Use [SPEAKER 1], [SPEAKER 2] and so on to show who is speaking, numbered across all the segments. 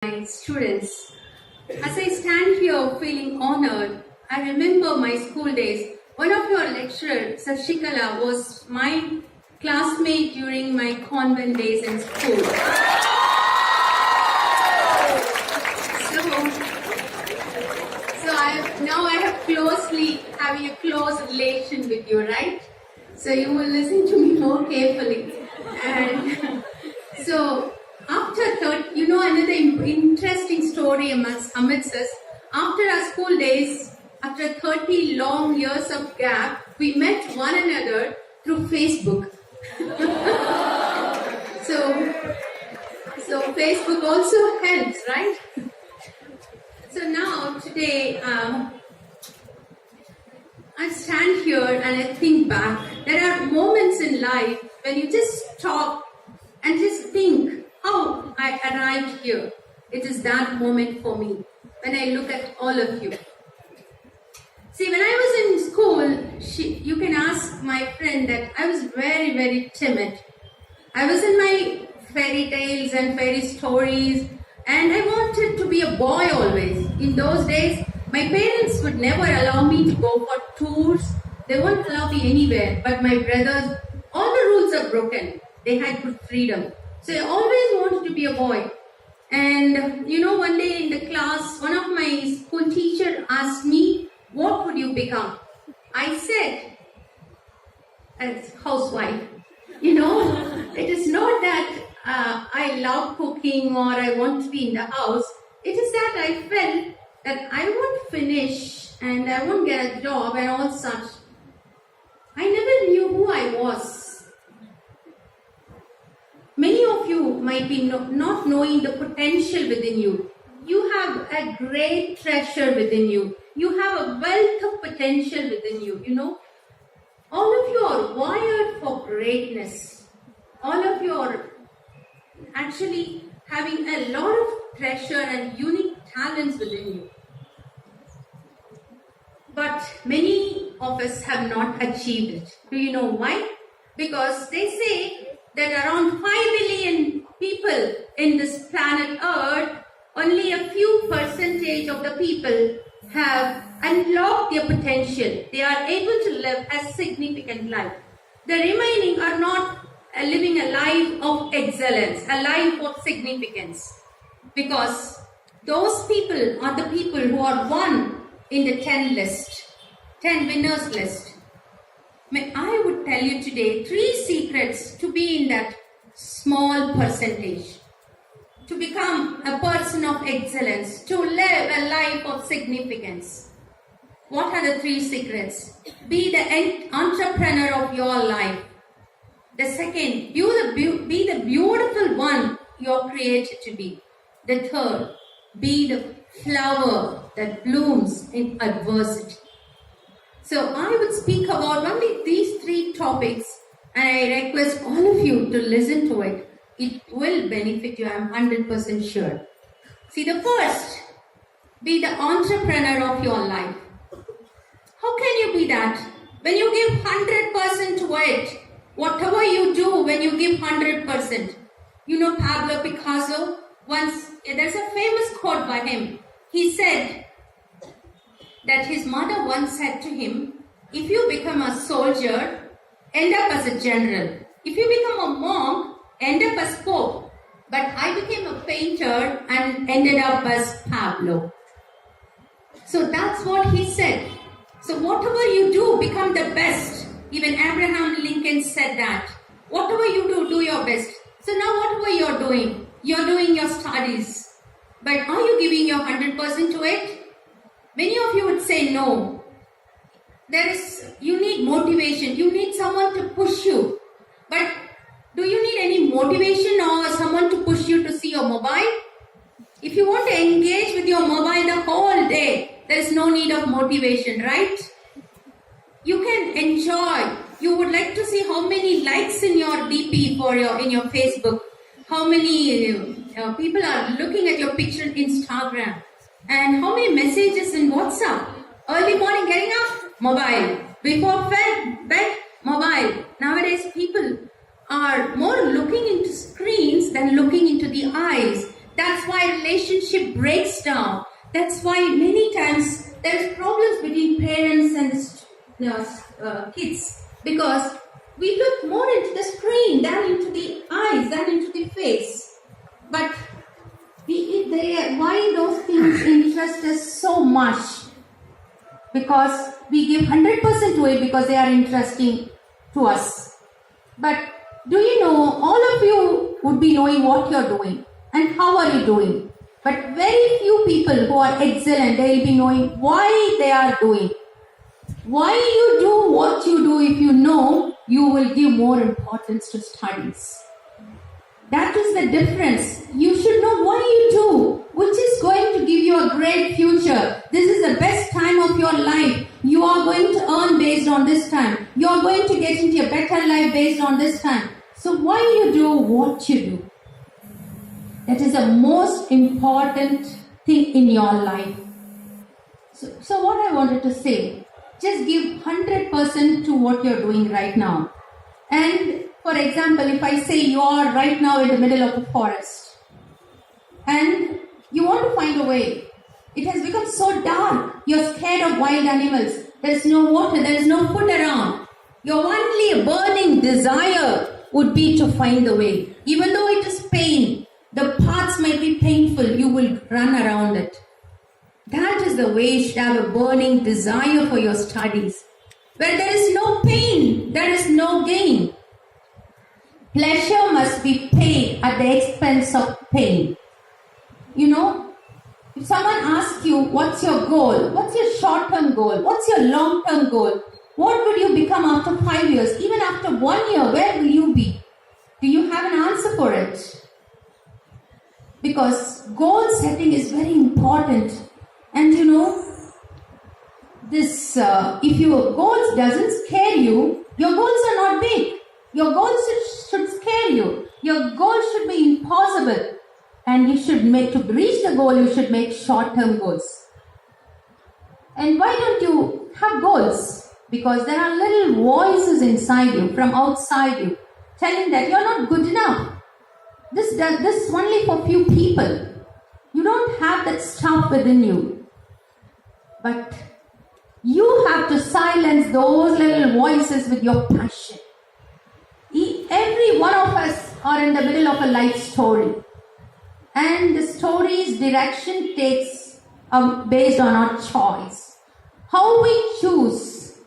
[SPEAKER 1] my students. As I stand here feeling honored, I remember my school days. One of your lecturers, Sashikala, was my classmate during my convent days in school. So I have having a close relation with you, right? So you will listen to me more carefully. And so after another interesting story amidst us. After our school days, after 30 long years of gap, we met one another through Facebook. So Facebook also helps, right? So now today, I stand here and I think back. There are moments in life when you just stop and just think how I arrived here. It is that moment for me when I look at all of you. See, when I was in school, you can ask my friend that I was very, very timid. I was in my fairy tales and fairy stories, and I wanted to be a boy always. In those days, my parents would never allow me to go for tours. They won't allow me anywhere. But my brothers, all the rules are broken. They had good freedom. So I always wanted to be a boy. And one day in the class, one of my school teachers asked me, what would you become? I said, as housewife. It is not that I love cooking or I want to be in the house. It is that I felt that I won't finish and I won't get a job and all such. I never knew who I was. Many of you might be not knowing the potential within you. You have a great treasure within you. You have a wealth of potential within you, All of you are wired for greatness. All of you are actually having a lot of treasure and unique talents within you. But many of us have not achieved it. Do you know why? Because they say that around 5 billion people in this planet Earth, only a few percentage of the people have unlocked their potential. They are able to live a significant life. The remaining are not living a life of excellence, a life of significance. Because those people are the people who are one in the 10 winners list. I would tell you today 3 secrets to be in that small percentage. To become a person of excellence, to live a life of significance. What are the 3 secrets? Be the entrepreneur of your life. The second, be the beautiful one you're created to be. The third, be the flower that blooms in adversity. So I would speak about only these 3 topics, and I request all of you to listen to it. It will benefit you, I'm 100% sure. See, the first, be the entrepreneur of your life. How can you be that? When you give 100% to it, whatever you do when you give 100%. Pablo Picasso, there's a famous quote by him. He said that his mother once said to him, if you become a soldier, end up as a general. If you become a monk, end up as Pope. But I became a painter and ended up as Pablo. So that's what he said. So whatever you do, become the best. Even Abraham Lincoln said that. Whatever you do, do your best. So now whatever you're doing your studies. But are you giving your 100% to it? Many of you would say no. You need motivation. You need someone to push you. But do you need any motivation or someone to push you to see your mobile? If you want to engage with your mobile the whole day, there is no need of motivation, right? You can enjoy. You would like to see how many likes in your DP in your Facebook. How many people are looking at your picture in Instagram. And how many messages in WhatsApp. Early morning getting up, mobile. Before bed, mobile. Nowadays people are more looking into screens than looking into the eyes. That's why relationship breaks down. That's why many times there's problems between parents and kids, because we look more into the screen than into the eyes, than into the face. But why those things interest us so much? Because we give 100% to it because they are interesting to us. But do you know, all of you would be knowing what you're doing and how are you doing. But very few people who are excellent, they'll be knowing why they are doing. Why you do what you do, if you know, you will give more importance to studies. That is the difference. You should know why you do, which is going to give you a great future. This is the best time of your life. You are going to earn based on this time. You are going to get into a better life based on this time. So why you do what you do? That is the most important thing in your life. So what I wanted to say, just give 100% to what you're doing right now. And for example, if I say you are right now in the middle of a forest and you want to find a way, it has become so dark, you're scared of wild animals, there is no water, there is no food around. Your only burning desire would be to find the way. Even though it is pain, the paths might be painful, you will run around it. That is the way you should have a burning desire for your studies. Where there is no pain, there is no gain. Pleasure must be paid at the expense of pain. You know, if someone asks you, what's your goal? What's your short-term goal? What's your long-term goal? What would you become after 5 years? Even after 1 year, where will you be? Do you have an answer for it? Because goal setting is very important. And you know, this if your goals doesn't scare you, your goals are not big. Your goals should scare you. Your goals should be impossible. And you should make, to reach the goal, you should make short-term goals. And why don't you have goals? Because there are little voices inside you, from outside you, telling that you're not good enough. This is only for few people. You don't have that stuff within you. But you have to silence those little voices with your passion. Every one of us are in the middle of a life story. And the story's direction takes based on our choice. How we choose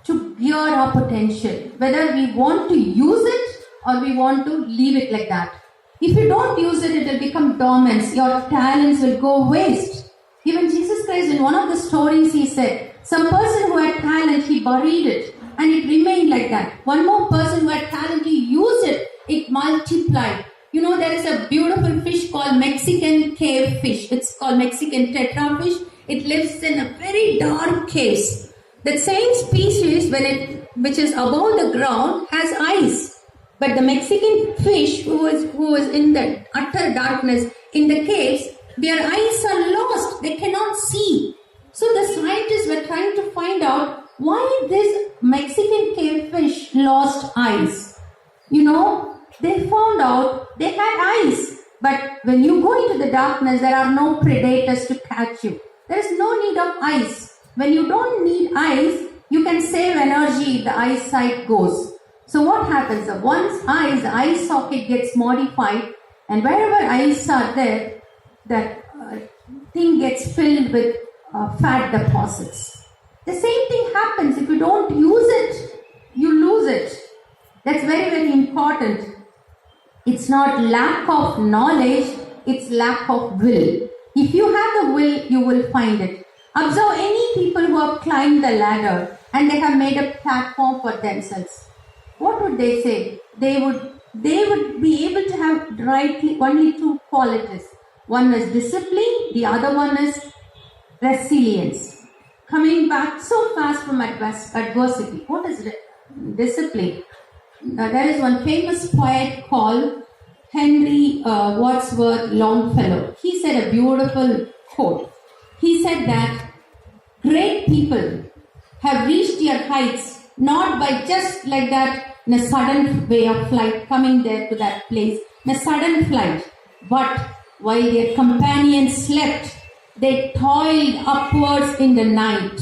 [SPEAKER 1] to gear our potential. Whether we want to use it or we want to leave it like that. If you don't use it, it will become dormant. Your talents will go waste. Even Jesus Christ, in one of the stories, he said, some person who had talent, he buried it and it remained like that. One more person who had talent, he used it, it multiplied. You know, there is a beautiful fish called Mexican cave fish. It's called Mexican tetra fish. It lives in a very dark caves. That same species, which is above the ground, has eyes. But the Mexican fish who was in the utter darkness in the caves, their eyes are lost. They cannot see. So the scientists were trying to find out why this Mexican cave fish lost eyes. You know, they found out they had eyes. But when you go into the darkness, there are no predators to catch you. There is no need of eyes. When you don't need eyes, you can save energy if the eyesight goes. So what happens? Once the eye socket gets modified, and wherever eyes are there, that thing gets filled with fat deposits. The same thing happens. If you don't use it, you lose it. That's very, very important. It's not lack of knowledge, it's lack of will. If you have the will, you will find it. Observe any people who have climbed the ladder and they have made a platform for themselves. What would they say? They would be able to have only two qualities. One is discipline, the other one is resilience. Coming back so fast from adversity. What is discipline? There is one famous poet called Henry Wadsworth Longfellow. He said a beautiful quote. He said that great people have reached their heights not by just like that in a sudden way of flight, coming there to that place, in a sudden flight, but While their companions slept, they toiled upwards in the night.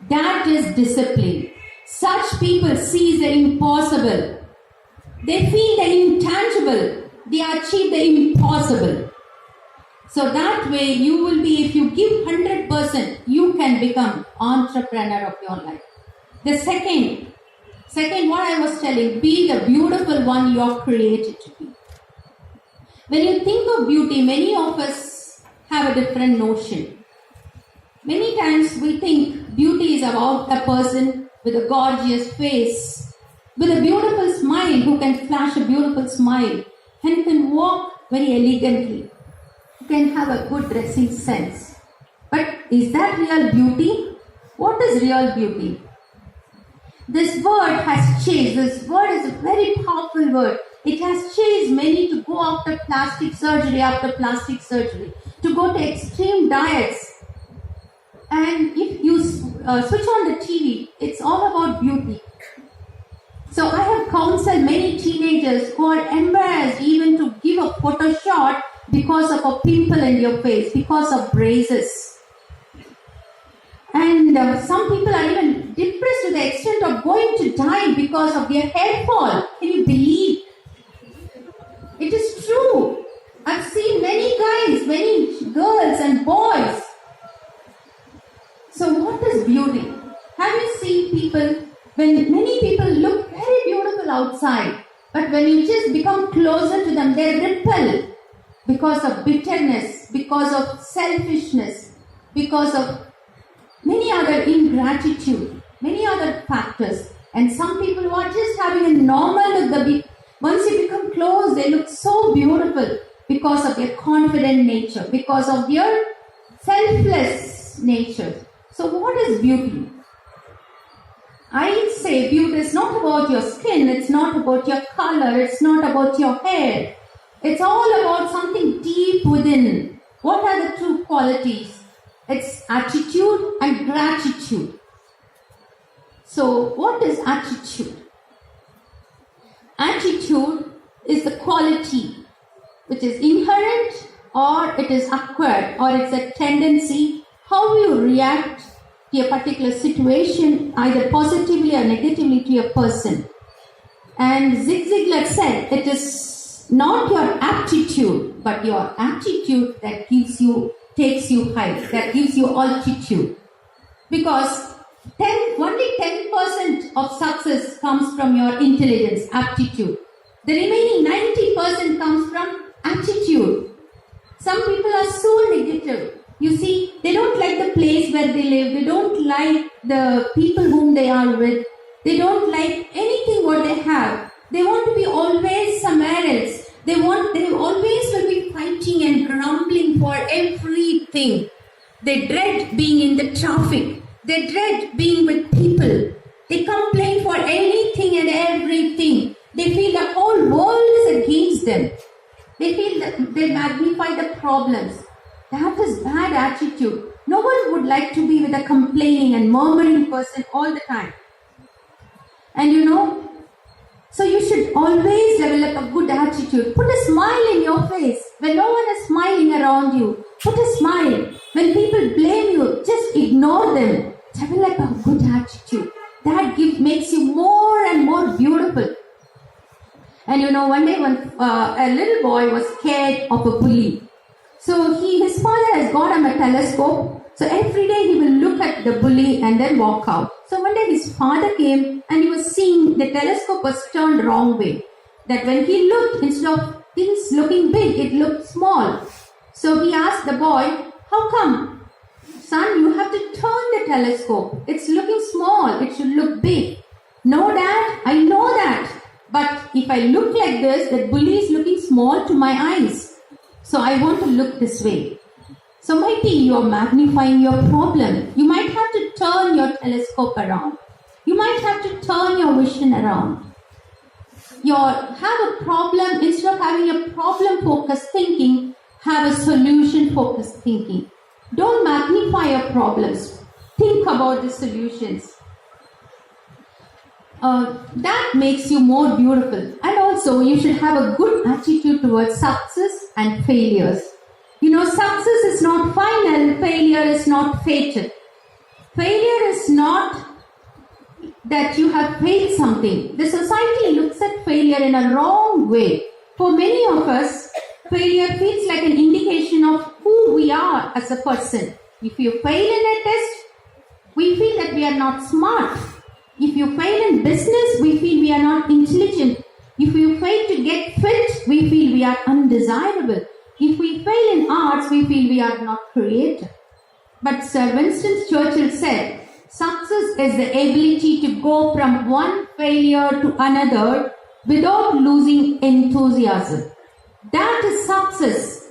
[SPEAKER 1] That is discipline. Such people seize the impossible. They feel the intangible. They achieve the impossible. So that way you will be, if you give 100%, you can become entrepreneur of your life. The second, what I was telling, be the beautiful one you are created to be. When you think of beauty, many of us have a different notion. Many times we think beauty is about a person with a gorgeous face, with a beautiful smile, who can flash a beautiful smile and can walk very elegantly, who can have a good dressing sense. But is that real beauty? What is real beauty? This word has changed. This word is a very powerful word. It has changed many to go after plastic surgery, to go to extreme diets. And if you switch on the TV, it's all about beauty. So I have counseled many teenagers who are embarrassed even to give a photo shot because of a pimple in your face, because of braces. And some people are even depressed to the extent of going to die because of their hair fall. Can you believe? It is true. I've seen many guys, many girls and boys. So what is beauty? Have you seen people, when many people look very beautiful outside, but when you just become closer to them, they ripple because of bitterness, because of selfishness, because of many other ingratitude, many other factors. And some people who are just having a normal look, once you become close, they look so beautiful because of their confident nature, because of their selfless nature. So what is beauty? I say beauty is not about your skin, it's not about your color, it's not about your hair. It's all about something deep within. What are the true qualities? It's attitude and gratitude. So what is attitude? Attitude is the quality which is inherent, or it is acquired, or it's a tendency, how you react to a particular situation, either positively or negatively to a person. And Zig Ziglar said, it is not your aptitude, but your attitude that takes you high, that gives you altitude. Because only 10% of success comes from your intelligence, aptitude. The remaining 90% comes from attitude. Some people are so negative. You see, they don't like the place where they live. They don't like the people whom they are with. They don't like anything what they have. They want to be always somewhere else. They always will be fighting and grumbling for everything. They dread being in the traffic. They dread being with people. They complain for anything and everything. They feel the whole world is against them. They feel that they magnify the problems. That is bad attitude. No one would like to be with a complaining and murmuring person all the time. And so you should always develop a good attitude. Put a smile in your face. When no one is smiling around you, put a smile. When people blame you, just ignore them. Develop a good attitude. That makes you more and more beautiful. And one day when a little boy was scared of a bully. So his father has got him a telescope. So every day he will look at the bully and then walk out. So one day his father came and he was seeing the telescope was turned wrong way. That when he looked, instead of things looking big, it looked small. So he asked the boy, how come? Son, you have to turn the telescope. It's looking small. It should look big. No, Dad, I know that. But if I look like this, the bully is looking small to my eyes. So I want to look this way. So might be you're magnifying your problem. You might have to turn your telescope around. You might have to turn your vision around. Have a problem, instead of having a problem-focused thinking, have a solution-focused thinking. Don't magnify your problems. Think about the solutions. That makes you more beautiful. And also, you should have a good attitude towards success and failures. Success is not final, failure is not fatal. Failure is not that you have failed something. The society looks at failure in a wrong way. For many of us, failure feels like an indication of who we are as a person. If you fail in a test, we feel that we are not smart. If you fail in business, we feel we are not intelligent. If you fail to get fit, we feel we are undesirable. If we fail in arts, we feel we are not creative. But Sir Winston Churchill said, success is the ability to go from one failure to another without losing enthusiasm. That is success.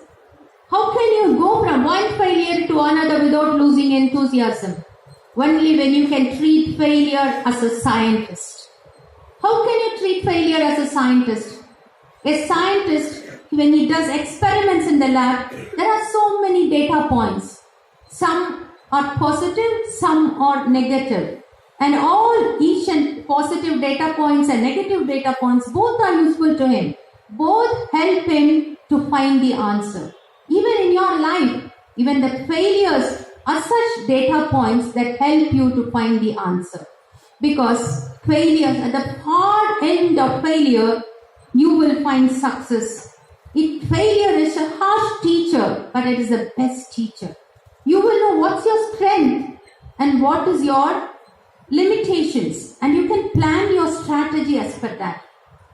[SPEAKER 1] How can you go from one failure to another without losing enthusiasm? Only when you can treat failure as a scientist. How can you treat failure as a scientist? A scientist, when he does experiments in the lab, there are so many data points. Some are positive, some are negative. And each and positive data points and negative data points, both are useful to him. Both help him to find the answer. Even in your life, even the failures are such data points that help you to find the answer. Because failure, at the far end of failure, you will find success. Failure is a harsh teacher, but it is the best teacher. You will know what's your strength and what is your limitations, and you can plan your strategy as per that.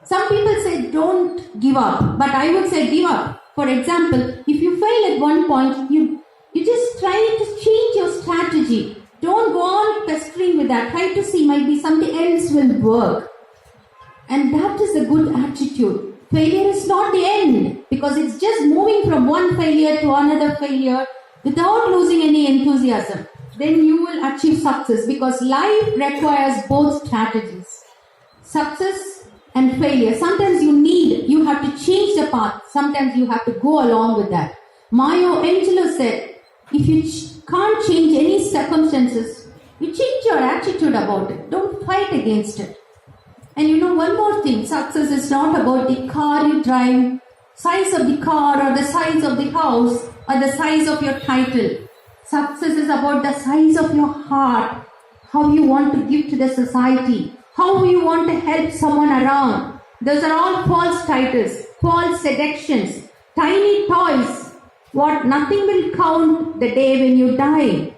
[SPEAKER 1] Some people say don't give up, but I would say give up. For example, if you fail at one point, you just try to change your strategy. Don't go on pestering with that. Try to see, maybe something else will work. And that is a good attitude. Failure is not the end, because it's just moving from one failure to another failure without losing any enthusiasm. Then you will achieve success, because life requires both strategies. Success and failure. Sometimes you have to change the path. Sometimes you have to go along with that. Maya Angelou said, if you can't change any circumstances, you change your attitude about it. Don't fight against it. And one more thing, success is not about the car you drive, size of the car or the size of the house or the size of your title. Success is about the size of your heart, how you want to give to the society, how you want to help someone around. Those are all false titles, false seductions, tiny toys. Nothing will count the day when you die.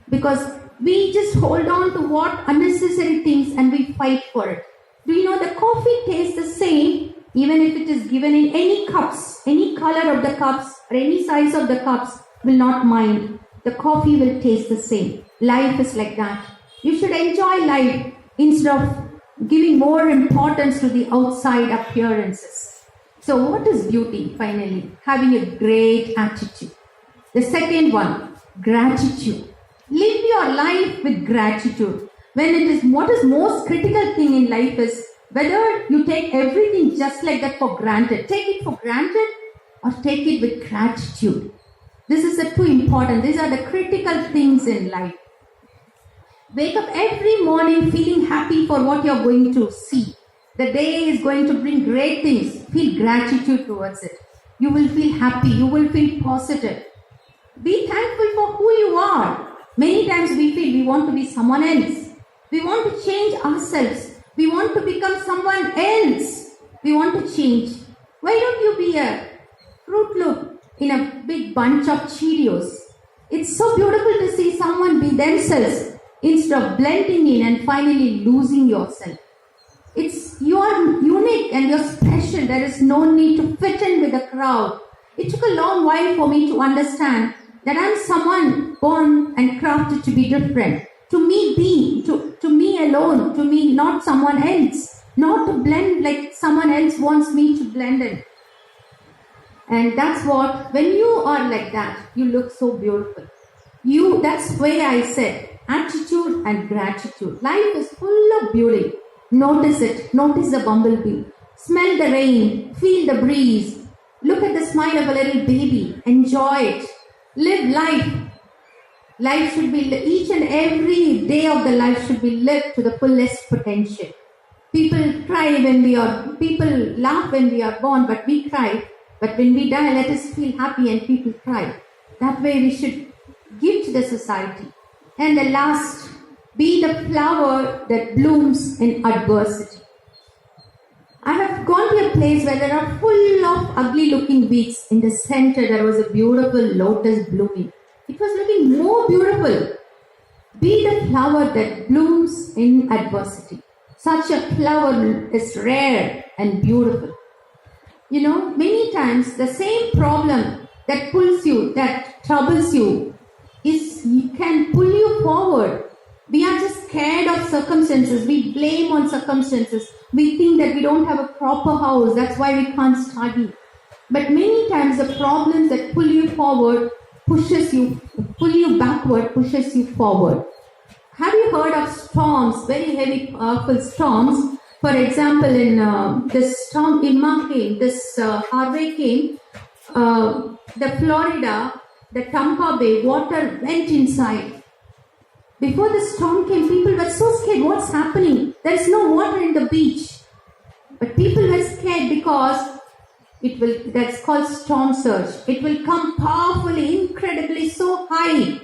[SPEAKER 1] Because we just hold on to what unnecessary things and we fight for it. Do you know the coffee tastes the same even if it is given in any cups, any color of the cups or any size of the cups will not mind. The coffee will taste the same. Life is like that. You should enjoy life instead of giving more importance to the outside appearances. So what is beauty finally? Having a great attitude. The second one, gratitude. Live your life with gratitude. What is most critical thing in life is whether you take everything just like that for granted. Take it for granted or take it with gratitude. This is the two important. These are the critical things in life. Wake up every morning feeling happy for what you're going to see. The day is going to bring great things. Feel gratitude towards it. You will feel happy. You will feel positive. Be thankful for who you are. Many times we feel we want to be someone else. We want to change ourselves. We want to become someone else. We want to change. Why don't you be a Fruit Loop in a big bunch of Cheerios? It's so beautiful to see someone be themselves instead of blending in and finally losing yourself. You are unique and you're special. There is no need to fit in with the crowd. It took a long while for me to understand that I'm someone born and crafted to be different. To me to me alone, to me not someone else. Not to blend like someone else wants me to blend in. And that's what, when you are like that, you look so beautiful. That's why I said, attitude and gratitude. Life is full of beauty. Notice it. Notice the bumblebee. Smell the rain. Feel the breeze. Look at the smile of a little baby. Enjoy it. Live life. Life should be, each and every day of the life should be lived to the fullest potential. People laugh when we are born, but we cry But when we die, let us feel happy and people cry. That way we should give to the society. And the last, be the flower that blooms in adversity. I have gone to a place where there are full of ugly looking weeds. In the center there was a beautiful lotus blooming. It was looking more beautiful. Be the flower that blooms in adversity. Such a flower is rare and beautiful. You know, many times the same problem that pulls you, that troubles you, can pull you forward. We are just scared of circumstances. We blame on circumstances. We think that we don't have a proper house. That's why we can't study. But many times the problems that pull you forward pull you backward, pushes you forward. Have you heard of storms, very heavy, powerful storms? For example, in this storm Irma came, this Harvey came, the Florida, the Tampa Bay, water went inside. Before the storm came, people were so scared. What's happening? There is no water in the beach. But people were scared because that's called storm surge. It will come powerfully, incredibly, so high.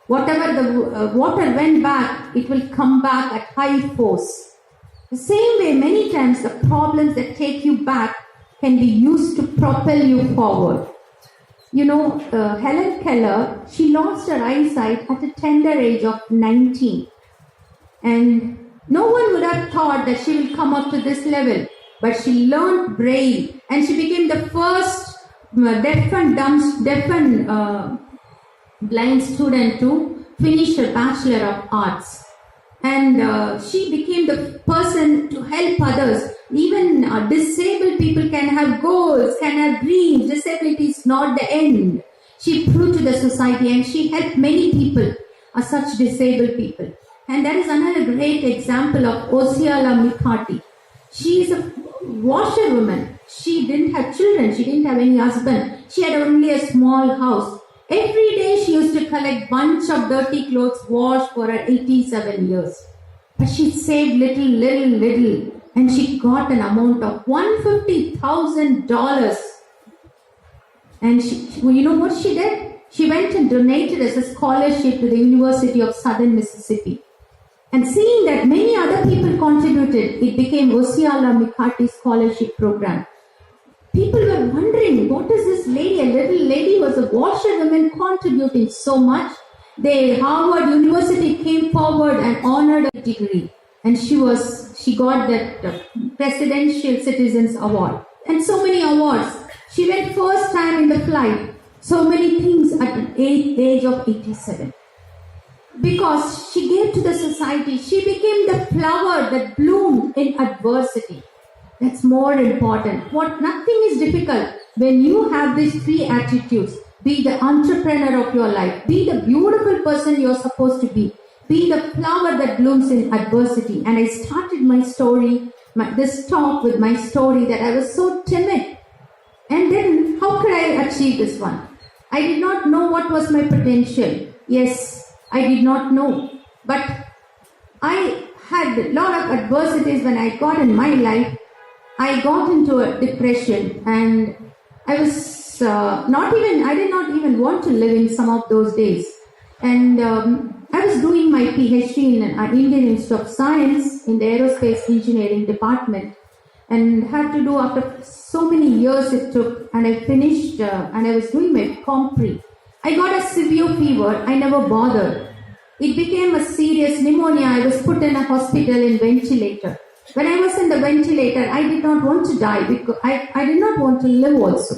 [SPEAKER 1] Whatever the water went back, it will come back at high force. The same way, many times the problems that take you back can be used to propel you forward. You know, Helen Keller, she lost her eyesight at a tender age of 19. And no one would have thought that she will come up to this level. But she learned Braille and she became the first deaf and blind student to finish her Bachelor of Arts. And she became the person to help others. Even disabled people can have goals, can have dreams. Disability is not the end. She proved to the society and she helped many people, such disabled people. And that is another great example of Osceola McCarthy. She is a washerwoman. She didn't have children. She didn't have any husband. She had only a small house. Every day she used to collect bunch of dirty clothes washed for her 87 years. But she saved little. And she got an amount of $150,000. And you know what she did? She went and donated as a scholarship to the University of Southern Mississippi. And seeing that many other people contributed, it became Osceola McCarthy Scholarship Program. People were wondering, what is this lady? A little lady was a washerwoman contributing so much. Harvard University came forward and honored her degree. And she got that Presidential Citizens Award. And so many awards. She went first time in the flight. So many things at the age of 87. Because she gave to the society, she became the flower that bloomed in adversity. That's more important. Nothing is difficult when you have these three attitudes. Be the entrepreneur of your life. Be the beautiful person you're supposed to be. Be the flower that blooms in adversity. And I started my story, this talk with my story that I was so timid. And then how could I achieve this one? I did not know what was my potential. Yes, I did not know. But I had a lot of adversities when I got in my life. I got into a depression and I was I did not even want to live in some of those days. And I was doing my PhD in Indian Institute of Science in the Aerospace Engineering Department and had to do after so many years it took, and I finished and I was doing my compre. I got a severe fever. I never bothered. It became a serious pneumonia. I was put in a hospital in ventilator. When I was in the ventilator, I did not want to die because I did not want to live also.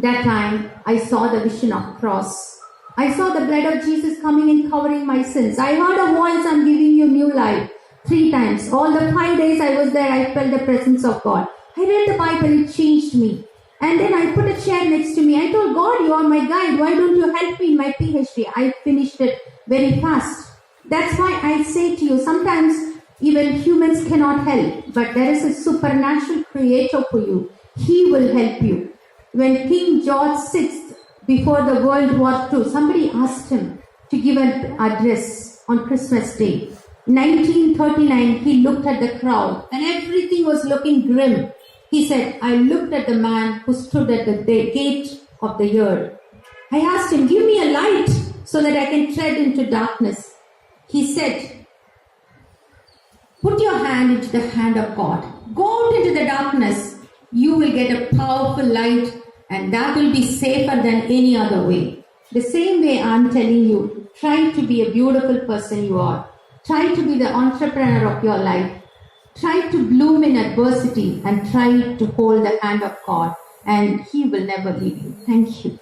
[SPEAKER 1] That time, I saw the vision of cross. I saw the blood of Jesus coming and covering my sins. I heard a voice, I'm giving you new life. 3 times. All the 5 days I was there, I felt the presence of God. I read the Bible, it changed me. And then I put a chair next to me. I told God, you are my guide. Why don't you help me in my PhD? I finished it very fast. That's why I say to you, sometimes even humans cannot help, but there is a supernatural creator for you. He will help you. When King George VI, before the World War II, somebody asked him to give an address on Christmas Day. 1939, he looked at the crowd and everything was looking grim. He said, I looked at the man who stood at the gate of the yard. I asked him, give me a light so that I can tread into darkness. He said, put your hand into the hand of God. Go out into the darkness. You will get a powerful light, and that will be safer than any other way. The same way I'm telling you, try to be a beautiful person you are. Try to be the entrepreneur of your life. Try to bloom in adversity and try to hold the hand of God, and He will never leave you. Thank you.